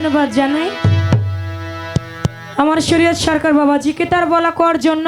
ধন্যবাদ জানাই আমার শরীয়ত সরকার বাবাজিকে তার বলা কর জন্য।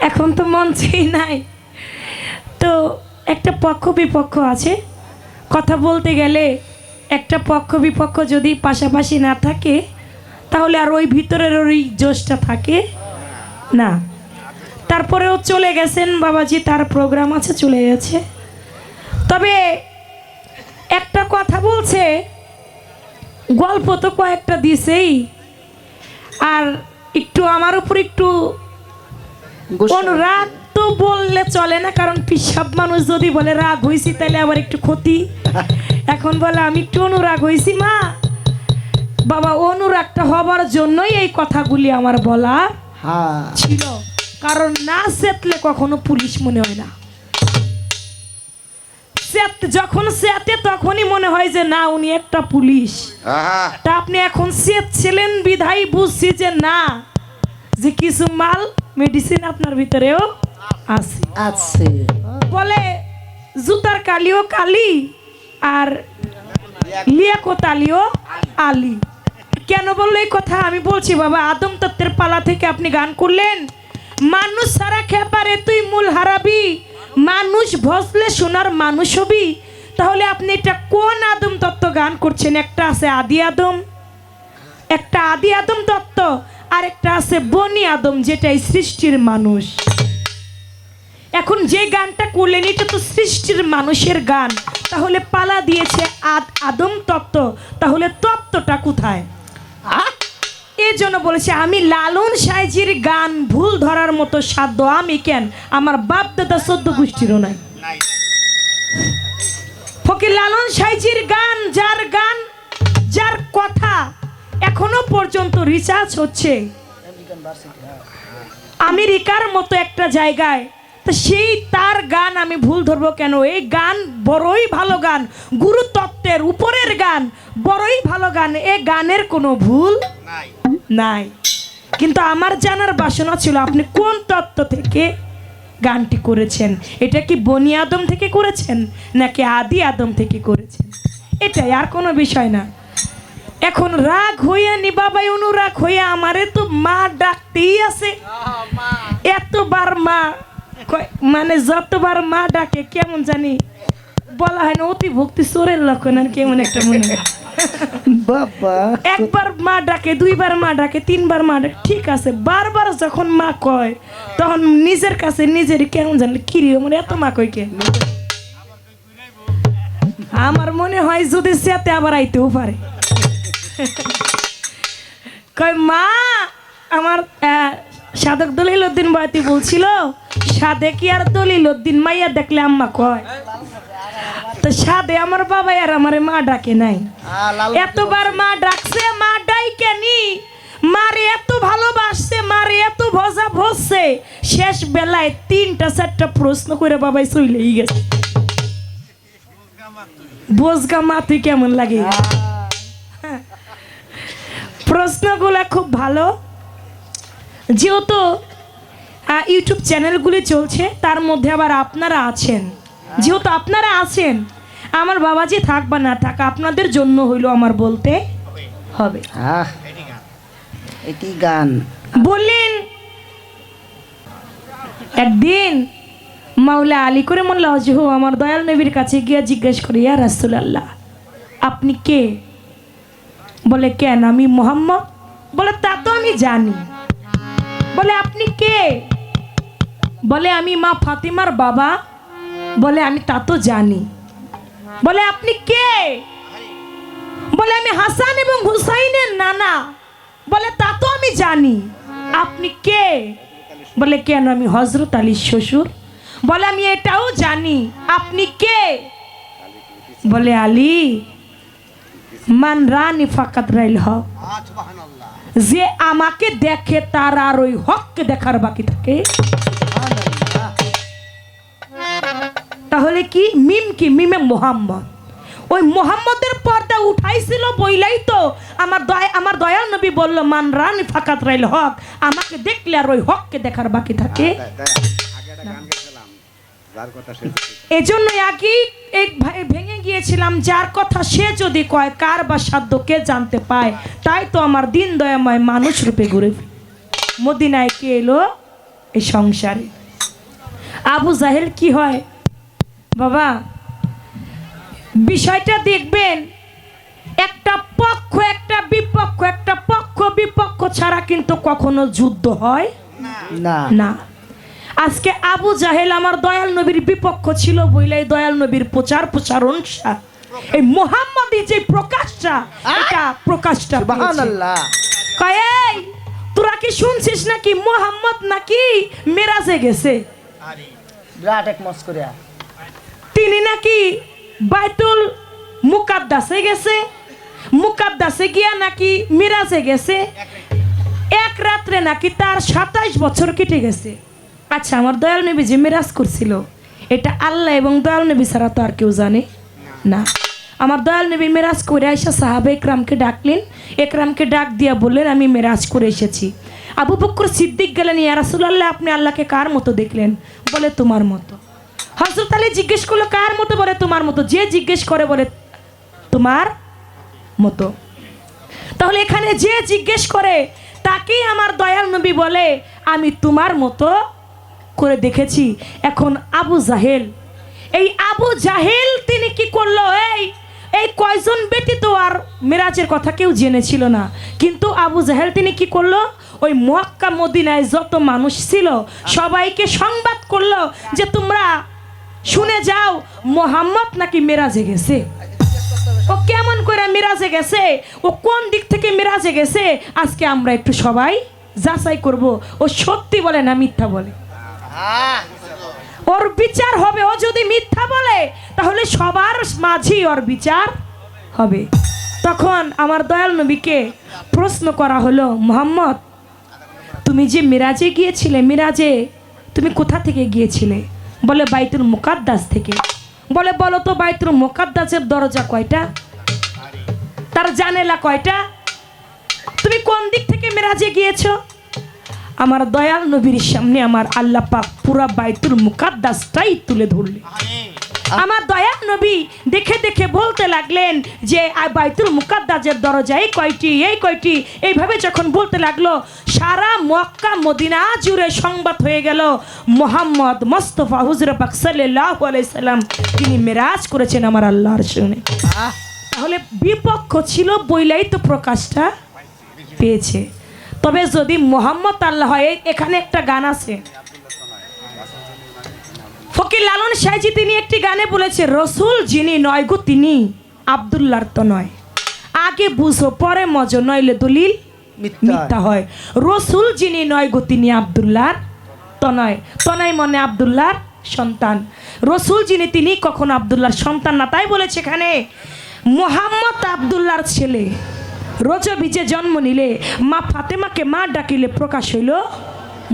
এখন তো মঞ্চেই নাই, তো একটা পক্ষ বিপক্ষ আছে। কথা বলতে গেলে একটা পক্ষ বিপক্ষ যদি পাশাপাশি না থাকে তাহলে আর ওই ভিতরের ওই জোশটা থাকে না। তারপরেও চলে গেছেন বাবাজি, তার প্রোগ্রাম আছে, চলে গেছে। তবে একটা কথা বলছে, গল্প তো কয়েকটা দিছেই, আর একটু আমার উপর একটু রাগ তো বললে চলে না, কারণ পিসাব মানুষ যদি বলে রাগ হয়েছি তাহলে আবার একটু ক্ষতি। এখন বলে আমি একটু অনুরাগ হয়েছি মা বাবা, অনুরাগটা হবার জন্যই এই কথাগুলি আমার বলা ছিল, কারণ না সেতলে কখনো পুলিশ মনে হয় না। যখন সেতে তখনই মনে হয় যে না উনি একটা পুলিশ। তা আপনি এখন সেত ছিলেন বিধাই বুঝছি যে না, যে কিছু মাল মেডিসিন আপনার ভিতরেও আছে আছে। বলে জুতার কালিও কালি আর লিয়াকত আলিও আলী। কেন বললো এই কথা আমি বলছি বাবা। আদম তত্ত্বের পালা থেকে আপনি গান করলেন, মানুষ সারা খেপারে তুই মূল হারাবি, মানুষ ভসলে সোনার মানুষ হবি। তাহলে আপনি এটা কোন আদম তত্ত্ব গান করছেন? একটা আছে আদি আদম, একটা আদি আদম তত্ত্ব, আর একটা আছে বনি আদম, যেটাই সৃষ্টির মানুষ। এখন যে গানটা করলেন এটা তো সৃষ্টির মানুষের গান, তাহলে পালা দিয়েছে আদম তত্ত্ব, তাহলে তত্ত্বটা কোথায়? এই জন্য বলেছে আমি লালন সাইজির গান ভুল ধরার মতো সাধ্য আমি কেন, আমার বাপ দাদা 14 গোষ্ঠীরও নাই। ফকির লালন সাইজির গান, যার কথা এখনো পর্যন্ত রিসার্চ হচ্ছে আমেরিকার মতো একটা জায়গায়, তো সেই তার গান আমি ভুল ধরবো কেন? এই গান বড়ই ভালো গান, গুরু তত্ত্বের উপরের গান, বড়ই ভালো গান, এ গানের কোনো ভুল নাই। কিন্তু আমার জানার বাসনা ছিল আপনি কোন তত্ত্ব থেকে গানটি করেছেন। এটা কি বনি আদম থেকে করেছেন নাকি আদি আদম থেকে করেছেন? এটাই, আর কোনো বিষয় না। এখন রাগ হইয়া নি বাবাই, অনুরাগ হইয়া আমারে তো মা ডাকতেই আছে। এতবার মা, মানে যতবার মা ডাকে কেমন জানি বলা হয় না অতি ভক্তি চোরের লক্ষণ, আর কেমন একটা মনে হয়। বাবা একবার মা ডাকে, দুইবার মা ডাকে, তিনবার মা ডাকে, ঠিক আছে। বারবার যখন মা কয় তখন নিজের কাছে নিজের কেমন জানি কিরি, মানে এত মা কয় কে? আমার মনে হয় যদি সেতে আবার আইতেও পারে। কয় মা, আমার সাধক দলিল উদ্দিন বয়াতি বলছিল সাধে কি আর দলিল উদ্দিন মাইয়া দেখলে আম্মা কয়, তো সাধে আমার বাবা আর আমার মা ডাকে নাই। এতবার মা ডাকছে, মা ডাইকে নি, মারে এত ভালোবাসছে, মারে এত ভজা ভজছে, শেষ বেলায় 3টা 4টা প্রশ্ন করে বাবাই চলেই গেছে। বোঝগা মা তুই কেমন লাগে? প্রশ্নগুলা খুব ভালো। যেহেতু ইউটিউব চ্যানেলগুলি চলছে, তার মধ্যে আবার আপনারা আছেন, যেহেতু আপনারা আছেন, আমার বাবাজি থাক বা না থাক আপনাদের জন্য হইলো আমার বলতে হবে। এটি গান বললেন একদিন মাওলা আলী করে মোল্লা হজহু আমার দয়াল নবীর কাছে গিয়া জিজ্ঞেস করি, ইয়া রাসূলুল্লাহ আপনি কে? বলে কেন, আমি মুহাম্মদ। বলে তা তো আমি জানি। বলে আপনি কে? বলে আমি মা ফাতিমার বাবা। বলে আমি তা তো জানি। বলে আপনি কে? বলে আমি হাসান এবং হুসাইনের নানা। বলে তা তো আমি জানি। আপনি কে? বলে কেন, আমি হযরত আলীর শ্বশুর। বলে আমি এটাও জানি। আপনি কে? বলে আলী মান রানি ফাকাত রাইল হক, যে আমাকে দেখে তার আর ওই হককে দেখার বাকি থাকে। তাহলে কি মিম, কি মিমে মোহাম্মদ, ওই মোহাম্মদের পর্দা উঠাইছিল বইলাই তো আমার দয়াল নবী বলল মান রানি ফাকাত রাইল হক, আমাকে দেখলে আর ওই হককে দেখার বাকি থাকে। এজন্যই আগেই ভেঙে গিয়েছিলাম, যার কথা সে যদি কয় কার বা সাধ্য কে জানতে পায়। তাই তো আমার দিন দয়াময় মানুষ রূপে ঘুরে মদিনায় কে এলো এই সংসারে। আবু জাহেল কি হয় বাবা, বিষয়টা দেখবেন, একটা পক্ষ একটা বিপক্ষ, একটা পক্ষ বিপক্ষ ছাড়া কিন্তু কখনো যুদ্ধ হয় না না। আজকে আবু জাহেল আমার দয়াল নবীর বিপক্ষ ছিল বইলাই দয়াল নবীর প্রচার প্রসারণ এই মুহাম্মাদি যে প্রকাশটা, এটা প্রকাশটা সুবহানাল্লাহ। কয় এই তোরা কি শুনছিস নাকি মুহাম্মদ নাকি মেরাজে গেছে? বিরাট এক মস্করিয়া। তিনি নাকি বাইতুল মুকাদ্দাসে গেছে, মুকাদ্দাসে গিয়া নাকি মিরাজে গেছে, এক রাত্রে নাকি তার 27 বছর কেটে গেছে। আচ্ছা, আমার দয়াল নবী যে মিরাজ করছিল এটা আল্লাহ এবং দয়াল নবী ছাড়া তো আর কেউ জানে না। আমার দয়াল নবী মিরাজ করে আইসা সাহাবে একরামকে ডাকলেন, একরামকে ডাক দিয়া বললেন আমি মিরাজ করে এসেছি। আবু বকর সিদ্দিক গেলেন, ইয়া রাসূলুল্লাহ আপনি আল্লাহকে কার মতো দেখলেন? বলে তোমার মতো। হযরত আলী জিজ্ঞেস করলো কার মতো? বলে তোমার মতো। যে জিজ্ঞেস করে বলে তোমার মতো। তাহলে এখানে যে জিজ্ঞেস করে তাকেই আমার দয়াল নবী বলে আমি তোমার মতো করে দেখেছি। এখন আবু জাহেল, এই আবু জাহেল তিনি কি করলো? এই কয়জন ব্যতীত আর মিরাজের কথা কেউ জেনেছিল না, কিন্তু আবু জাহেল তিনি কি করলো? ওই মক্কা মদিনায় যত মানুষ ছিল সবাইকে সংবাদ করলো যে তোমরা শুনে যাও মুহাম্মদ নাকি মিরাজে গেছে। ও কেমন করে মিরাজে গেছে, ও কোন দিক থেকে মিরাজে গেছে, আজকে আমরা একটু সবাই যাচাই করব ও সত্যি বলে না মিথ্যা বলে। ওর বিচার হবে। ও যদি মিথ্যা বলে তাহলে সবার মাঝে ওর বিচার হবে। তখন আমার দয়াল নবীকে প্রশ্ন করা হলো, মুহাম্মদ তুমি যে মিরাজে গিয়েছিলে, মিরাজে তুমি কোথা থেকে গিয়েছিলে? বলে বাইতুল মুকাদ্দাস থেকে। বলে বলো তো বাইতুল মুকাদ্দাসের দরজা কয়টা, তার জানেলা কয়টা, তুমি কোন দিক থেকে মিরাজে গিয়েছো? আমার দয়াল নবীর সামনে আমার আল্লাহ পাক পুরা বাইতুল মুকাদ্দাসটাই তুলে ধরলেন। আমার দয়াল নবী দেখে দেখে বলতে লাগলেন যে বাইতুল মুকাদ্দাসের দরজা এই কয়টি, এই কয়টি, এইভাবে যখন বলতে লাগলো সারা মক্কা মদিনা জুড়ে সংবাদ হয়ে গেল মুহাম্মদ মুস্তাফা হুজুর পাক সাল্লাল্লাহু আলাইহি সাল্লাম তিনি মিরাজ করেছেন আমার আল্লাহর সঙ্গে। তাহলে বিপক্ষ ছিল বইলাই তো প্রকাশটা পেয়েছে। তবে যদি মুহাম্মদ আল্লাহ হয়, এখানে একটা গান আছে ফকির লালন সাইজি তিনি একটি গানে বলেছে রসুল যিনি নয় গো তিনি আব্দুল্লাহর তো নয়, আগে বুঝো পরে মজো নইলে দলিল মিথ্যা হয়। রসুল যিনি নয় গো তিনি আব্দুল্লাহর তো নয়, তনয় মনে আব্দুল্লাহর সন্তান। রসুল যিনি তিনি কখনো আব্দুল্লাহর সন্তান না। তাই বলেছে এখানে মুহাম্মদ আব্দুল্লাহর ছেলে, রজবীজে জন্ম নিলে মা ফাতেমাকে মা ডাকিলে প্রকাশ হইল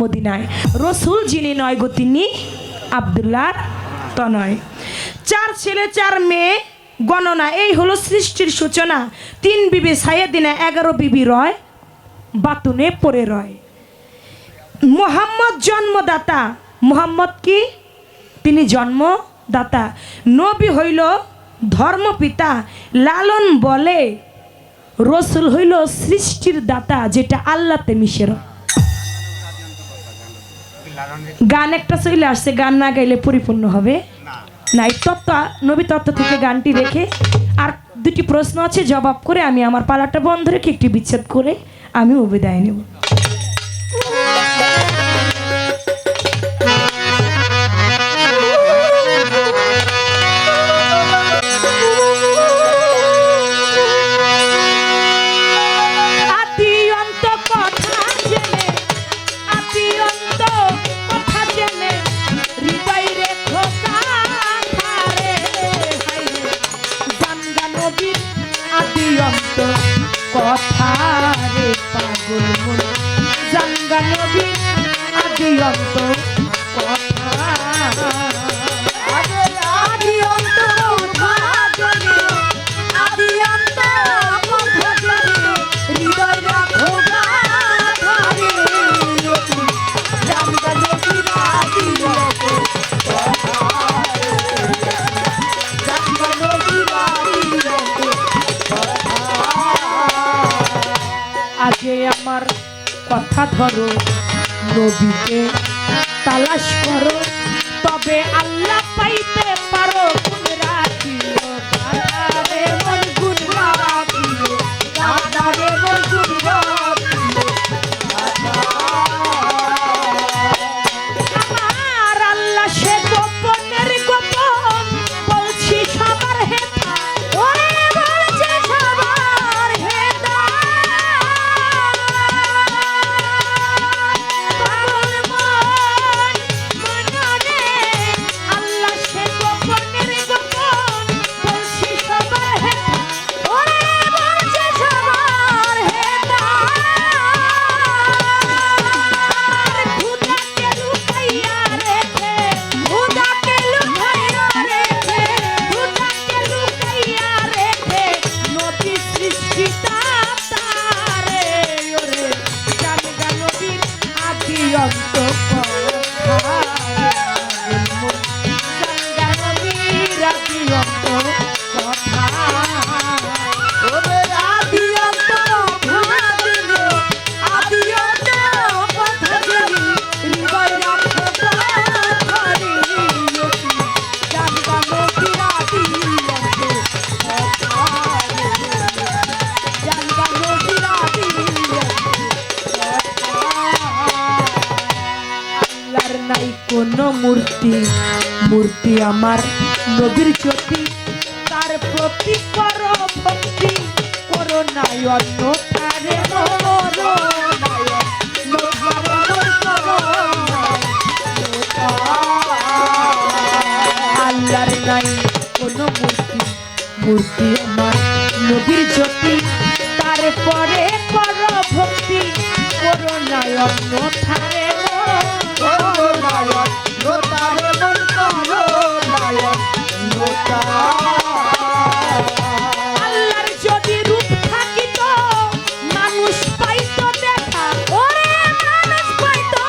মদিনায়। রসুল যিনি নয় গো তিনি আব্দুল্লাহর তো নয়। 4 ছেলে 4 মেয়ে গণনা, এই হলো সৃষ্টির সূচনা। 3 বিবি সাইয়েদিনা 11 বিবি রয় বাতুনে পড়ে রয়। মুহাম্মদ জন্মদাতা। মুহাম্মদ কি? তিনি জন্মদাতা। নবী হইল ধর্মপিতা। লালন বলে রসুল হইল সৃষ্টির দাতা, যেটা আল্লাহতে মিশের। গান একটা চলে আসছে, গান না গাইলে পরিপূর্ণ হবে না। এই তত্ত্ব নবী তত্ত্ব থেকে গানটি রেখে আর 2টি প্রশ্ন আছে জবাব করে আমি আমার পালাটা বন্ধ রেখে একটি বিচ্ছেদ করে আমি বিদায় নেব। কথা রে পাগল মন আগে আমার কথা ধরো, নবীকে তালাশ করো, তবে আল্লাহ পাইতে পারো। গুণ রাখিও গাধারে মন, গুণ রাখিও গাধারে মন, গুণ রাখিও গাধা। আমার আল্লাহ সে গোপনের গোপন, বলছি সবার হেতা, ওরে বলছে সবার হেতা। পাগল মন মনরে, আল্লাহ সে গোপনের গোপন, বলছি সবার হেতা, ওরে বলছে সবার হেতা। খুদাকে লুকাইয়া রেখে, খুদাকে লুকাইয়া রেখে, খুদাকে লুকাইয়া রেখে, নবী সৃষ্টিটা তারে, ওরে জানগা নবীর আদি অন্ত কথা, জানগা নবীর আদি অন্ত কথা। ওরে আদি অন্ত কথা দিলে, আদি অন্ত কথা দিলি, হৃদয় রাখো গাথারি, জানগা নবীর আদি অন্ত কথা, জানগা নবীর আদি অন্ত কথা। আল্লাহর নাই কোনো মূর্তি, মূর্তি আমার নবীর জ্যোতি, তার প্রতি করো ভক্তি, করো নাই অন্যথারে মরো নাই অন্যথারে করো নাই অন্যথা। আল্লাহর নাই কোনো মূর্তি, মূর্তি আমার নবীর জ্যোতি, তারপরে করো ভক্তি, করো নাই অন্যথারে মরো নাই লোতারে মন করো নায়ক লোতা। আল্লাহর যদি রূপ থাকিত, মানুষ পাইতো দেখা, ওরে মানুষ পাইতো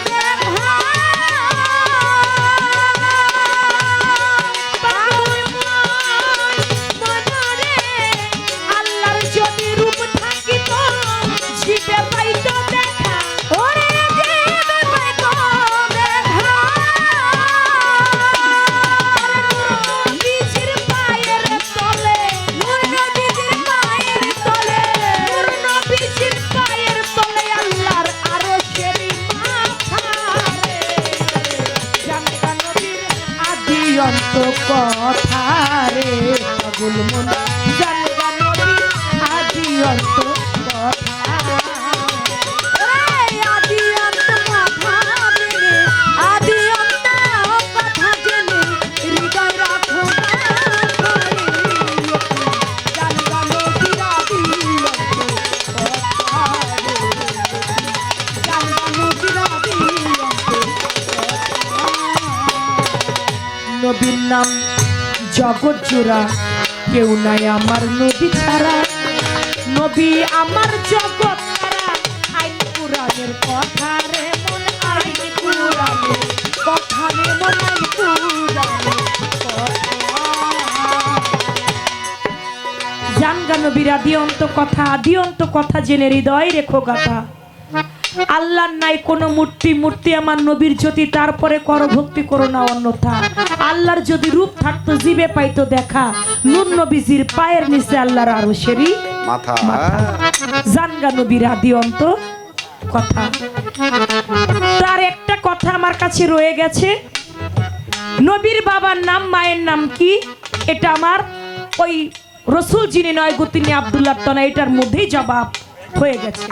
দেখা। পাগল মন মনরে, আল্লাহর যদি রূপ থাকিত, জিবে পাইতো দেখা, ওরে জিবে পাইতো দেখা। নবীজির পায়ের তলে, নূর নবীজির পায়ের তলে, নূর নবীজির পায়ের তলে, আল্লাহর আরশের মাথারে, জানগা নবীর আদি অন্ত কথা রে। পাগল মন জানগা নবীর আদি অন্ত কথা। আদি অন্ত কথা দিলে, আদি অন্ত কথা জেনে, হৃদয় রাখো গাথারি, জানগা নবীর আদি অন্ত কথা রে, জানগা নবীর আদি অন্ত কথা। নবীর নাম জগৎ জোড়া, কেউ নাই আমার নবী ছাড়া, নবী আমার জগৎ তারা। আইন কুরআনের কথা রে মন, আইন কুরআনের কথা রে মন, আইন কুরআনের কথা। জানগা নবীর আদি অন্ত কথা, আদি অন্ত কথা জেনে হৃদয় রেখো গাথা। আল্লাহর নাই কোনো মূর্তি, মূর্তি আমার নবীর জ্যোতি, তারপরে করো ভক্তি, করো না অন্যথা। আল্লাহর যদি রূপ থাকতো, জিবে পাইতো দেখা, নূর নবীজির পায়ের নিচে আল্লাহর আরশেরই মাথা। জানগা নবীর আদি অন্ত কথা। তার একটা কথা আমার কাছে রয়ে গেছে, নবীর বাবার নাম, মায়ের নাম কি, এটা আমার ওই রসুল যিনি নয় গো তিনি আব্দুল্লাহ তনা, এটার মধ্যেই জবাব হয়ে গেছে,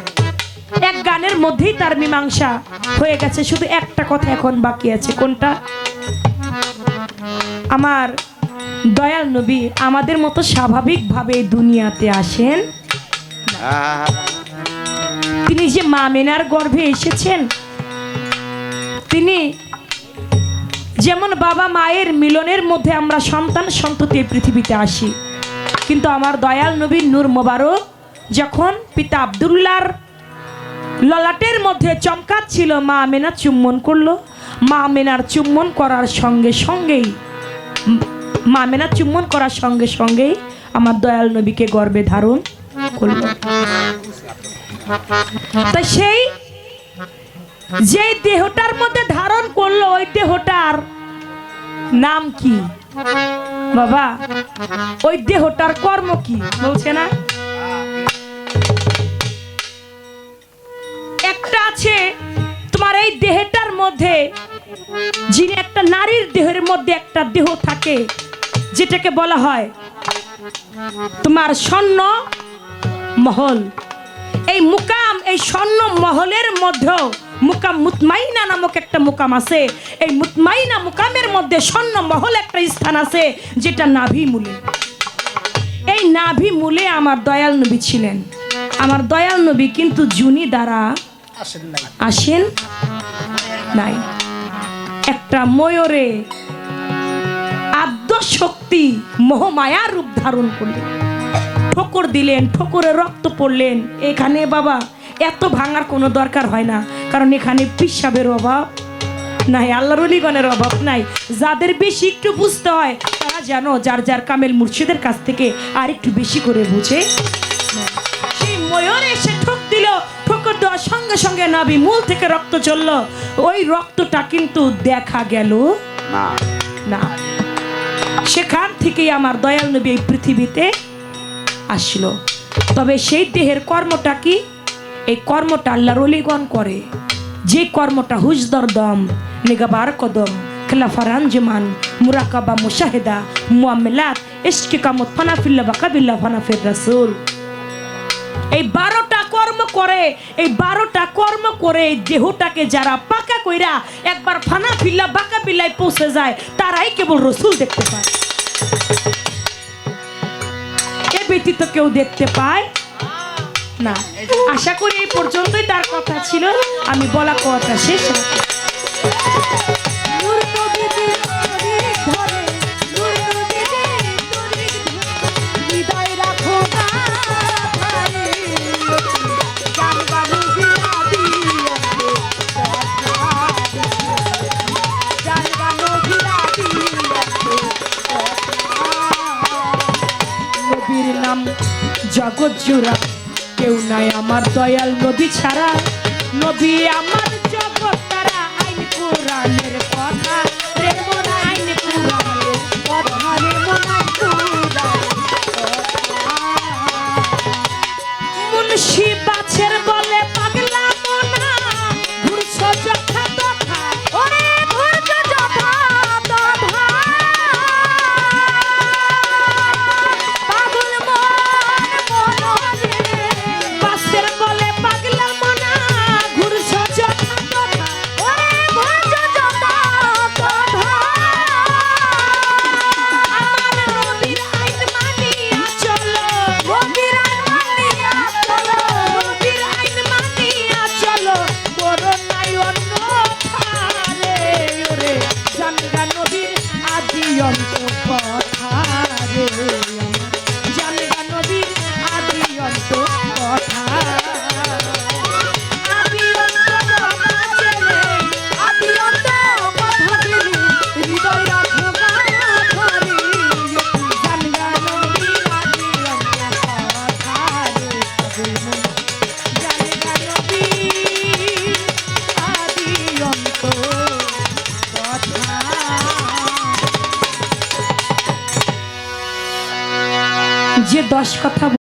এক গানের মধ্যেই তার মীমাংসা হয়ে গেছে। শুধু একটা কথা এখন বাকি আছে, কোনটা? আমার দয়াল নবী আমাদের মতো স্বাভাবিকভাবে দুনিয়াতে আসেন, তিনি যে মা মেনার গর্ভে এসেছেন, তিনি যেমন বাবা মায়ের মিলনের মধ্যে আমরা সন্তান সন্ততি পৃথিবীতে আসি, কিন্তু আমার দয়াল নবীর নূর মোবারক যখন পিতা আব্দুল্লাহর ললাটের মধ্যে চমকাচ্ছিল, মা আমেনা চুম্বন করলো। মা আমেনার চুম্বন করার সঙ্গে সঙ্গেই, মা আমেনা চুম্বন করার সঙ্গে সঙ্গেই আমার দয়াল নবীকে গর্ভে ধারণ করলো। তা সেই যে দেহটার মধ্যে ধারণ করলো ওই দেহটার নাম কি বাবা? ওই দেহটার কর্ম কি বলছে না? একটা আছে তোমার এই দেহটার মধ্যে, যিনি একটা নারীর দেহের মধ্যে একটা দেহ থাকে যেটাকে বলা হয় তোমার স্বর্ণ মহল। এই মুকাম, এই স্বর্ণ মহলের মধ্যেও মুকাম মুতমাইনা নামক একটা মুকাম আছে। এই মুতমাইনা মুকামের মধ্যে স্বর্ণ মহল একটা স্থান আছে যেটা নাভি মূলে। এই নাভি মূলে আমার দয়াল নবী ছিলেন। আমার দয়াল নবী কিন্তু জুনি দ্বারা আসেন নাই। একটা ময়ূরে আদ্য শক্তি মোহমায়ার রূপ ধারণ করলেন, ঠোকর দিলেন, ঠোকরে রক্ত পড়লেন। এখানে বাবা এত ভাঙার কোনো দরকার হয় না, কারণ এখানে পিসাবের অভাব নাই, আল্লাহর ওলিগণের অভাব নাই। যাদের বেশি একটু বুঝতে হয় তারা জানো যার যার কামেল মুর্শিদের কাছ থেকে আর একটু বেশি করে বুঝে। সেই ময়ূর এসে ঠোক দিল, ঠোকর দেওয়ার সঙ্গে সঙ্গে নাভি মূল থেকে রক্ত চলল। ওই রক্তটা কিন্তু দেখা গেল না। সেখান থেকেই আমার দয়াল নবী এই পৃথিবীতে আসলো। তবে সেই দেহের কর্মটা কি? এই কর্মটা আল্লাহর ওলিগণ করে। যে কর্মটা হুজদর দম, নিগাবার কদম, খেলাফারান জমান, মুরাকাবা, মুশাহেদা, মুআমেলাত, ইশকে কামত, ফানাফিল্লা বাকাবিল্লা, ফানাফির রাসূল, এই 12টা কর্ম করে। এই 12টা কর্ম করে এই দেহটাকে যারা পাকা কইরা একবার ফানাফিল্লা বাকাবিল্লায় পৌঁছে যায় তারাই কেবল রসুল দেখতে পায়। এ ব্যতীত কেউ দেখতে পায় না। আশা করি এই পর্যন্তই তার কথা ছিল, আমি বলা কথা শেষ। নবীর নাম জগৎ জোড়া, কেউ নাই আমার দয়াল নবী ছাড়া। নবী আমার জগৎ তারা, আইন কোরআনের কথা রে মন, আইন কোরআনের কথা রে মন, আইন মুন্সি বাছের বলে পাগলা মোনা, ঘুরছ যথা তথা, ওরে ঘুরছ যথা তথা, পাগল মন মনরে বাছের বলে পাগলা মোনা, ঘুরছ যথা তথা, ওরে ঘুরছ যথা তথা। আমার নবীর আইন মানিয়া চলো, নবীর আইন মানিয়া চলো, নবীর আইন মানিয়া চলো, করো নাই অন্য ধারে, ওরে জানগা নবীর আদি অন্ত কথা রে, জানগা নবীর আদি অন্ত কথা, আদি অন্ত কথা জেনে, আদি অন্ত কথা জেনে, হৃদয় রাখো গাথারে, জানগা নবীর আদি অন্ত কথা রে, জানগা নবীর আদি অন্ত কথা। যে 10 কথা